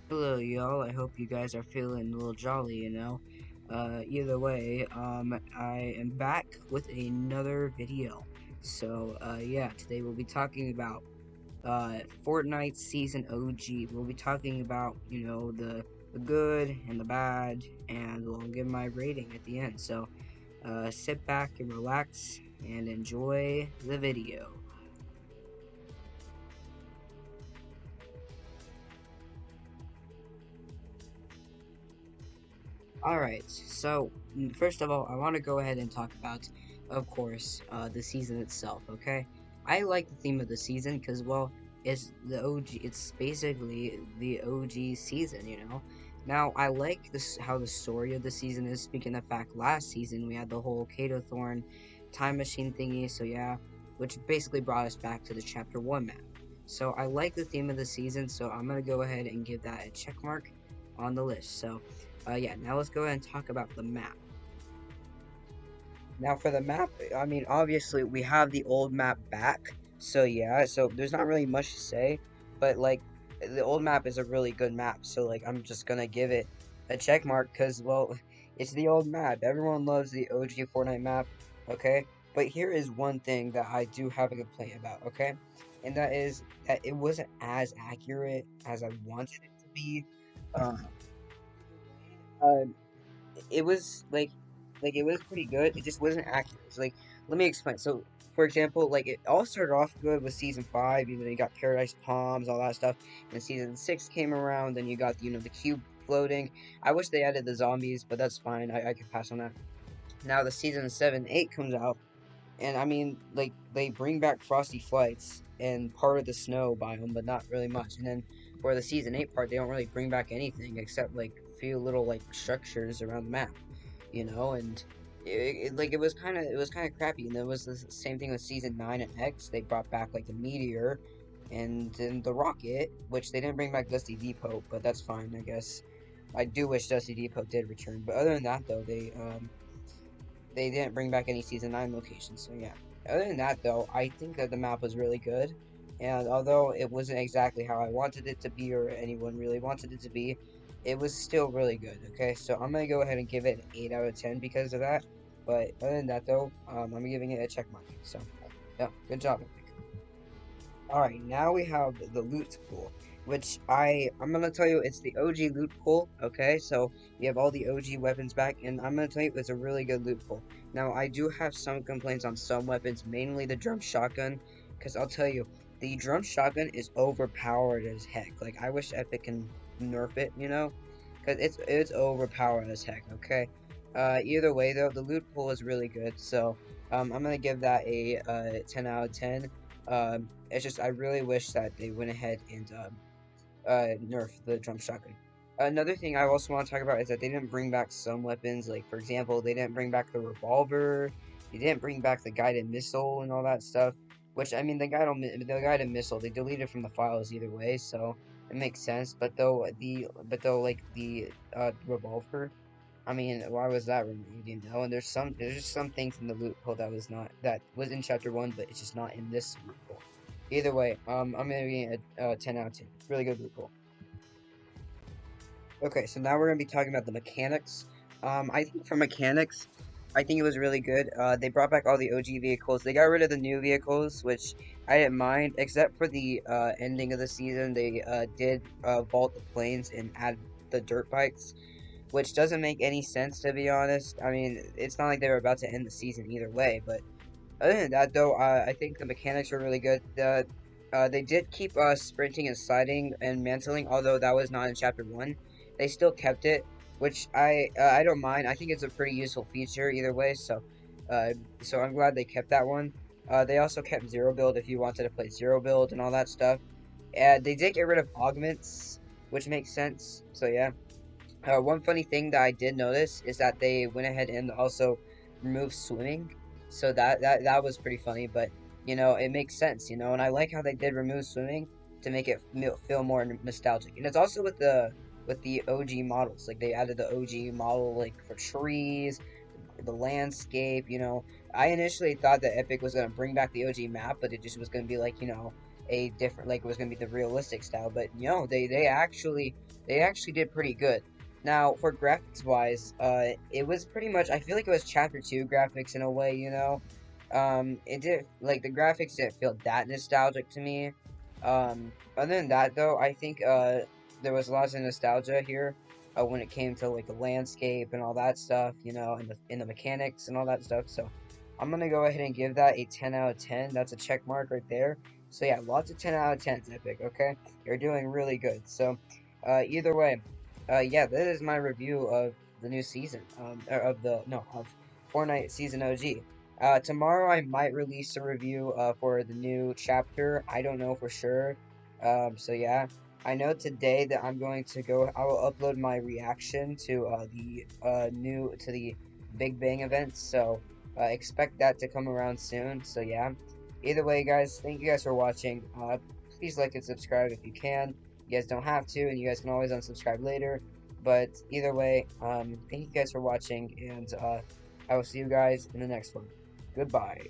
Hello, y'all. I hope you guys are feeling a little jolly. Either way, I am back with another video. Yeah, today we'll be talking about Fortnite Season OG. We'll be talking about, the good and the bad, and we'll give my rating at the end. Sit back and relax and enjoy the video. Alright, first of all, I want to go ahead and talk about, of course, the season itself, okay? I like the theme of the season because, well, it's the OG, it's basically the OG season. Now, I like this, how the story of the season is. Speaking of fact, last season we had the whole Kato Thorn time machine thingy, so yeah, which basically brought us back to the Chapter 1 map. So I like the theme of the season, so I'm gonna go ahead and give that a check mark on the list. Yeah, now let's go ahead and talk about the map. Now for the map, I mean, obviously we have the old map back, so yeah, so there's not really much to say, but like, the old map is a really good map, so like, I'm just gonna give it a check mark, because, well, it's the old map. Everyone loves the OG Fortnite map, okay? But here is one thing that I do have a complaint about, okay? And that is that it wasn't as accurate as I wanted it to be. Uh, uh, it was like it was pretty good. It just wasn't accurate. So, like, let me explain. So, for example, like, it all started off good with season 5. You got Paradise Palms, all that stuff. And season 6 came around. Then you got the cube floating. I wish they added the zombies, but that's fine. I can pass on that. Now the season 7, 8 comes out, and I mean, like, they bring back Frosty Flights and part of the snow biome, but not really much. And then for the season 8 part, they don't really bring back anything except like a few little like structures around the map. And it was kind of crappy. And there was the same thing with season 9 and X. They brought back like the meteor and then the rocket, which they didn't bring back Dusty Depot, but that's fine, I guess. I do wish Dusty Depot did return, but other than that, though, they didn't bring back any season 9 locations, so yeah. Other than that, though, I think that the map was really good, and although it wasn't exactly how I wanted it to be or anyone really wanted it to be, it was still really good. Okay, so I'm gonna go ahead and give it an 8 out of 10 because of that. But other than that, though, I'm giving it a check mark. So yeah, good job, Epic. All right, now we have the loot pool, which I'm gonna tell you it's the OG loot pool. Okay, so you have all the OG weapons back, and I'm gonna tell you it's a really good loot pool. Now I do have some complaints on some weapons, mainly the drum shotgun, because I'll tell you the drum shotgun is overpowered as heck. Like, I wish Epic can nerf it, because it's overpowered as heck. Okay, either way though, the loot pool is really good. So I'm gonna give that a 10 out of 10. It's just I really wish that they went ahead and nerf the drum shotgun. Another thing I also want to talk about is that they didn't bring back some weapons. Like, for example, they didn't bring back the revolver. They didn't bring back the guided missile and all that stuff. Which, I mean, the guided missile, they deleted from the files either way, so it makes sense. But though like the revolver, I mean, why was that removed? And there's just some things in the loophole that was in chapter 1, but it's just not in this loophole. Either way, I'm gonna be a 10 out of 10. Really good loophole. Okay, so now we're gonna be talking about the mechanics. I think for mechanics, I think it was really good. They brought back all the OG vehicles. They got rid of the new vehicles, which I didn't mind, except for the ending of the season. They did vault the planes and add the dirt bikes, which doesn't make any sense, to be honest. I mean, it's not like they were about to end the season either way, but other than that, though, I think the mechanics were really good. They did keep sprinting and sliding and mantling, although that was not in Chapter 1. They still kept it, which I don't mind. I think it's a pretty useful feature either way, uh, so I'm glad they kept that one. They also kept Zero Build if you wanted to play Zero Build and all that stuff. And they did get rid of augments, which makes sense, so yeah. One funny thing that I did notice is that they went ahead and also removed swimming, so that was pretty funny. But it makes sense, and I like how they did remove swimming to make it feel more nostalgic. And it's also with the OG models, like they added the OG model like for trees, the landscape. I initially thought that Epic was gonna bring back the OG map, but it just was gonna be like a different, like it was gonna be the realistic style, but you know, they actually did pretty good. Now, for graphics wise, it was pretty much, I feel like it was chapter 2 graphics in a way, you know. It did, like, the graphics didn't feel that nostalgic to me. Other than that though, I think there was lots of nostalgia here when it came to like the landscape and all that stuff, you know, and the mechanics and all that stuff. So I'm gonna go ahead and give that a 10 out of 10. That's a check mark right there. So yeah, lots of 10 out of 10s, Epic. Okay, you're doing really good. So either way, yeah, that is my review of the new season. Or of the no of Fortnite Season OG. Tomorrow I might release a review for the new chapter. I don't know for sure. So yeah, I know today that I'm going to go. I will upload my reaction to the Big Bang event. So expect that to come around soon. So yeah. Either way, guys, thank you guys for watching. Please like and subscribe if you can. You guys don't have to, and you guys can always unsubscribe later. But either way, thank you guys for watching, and I will see you guys in the next one. Goodbye.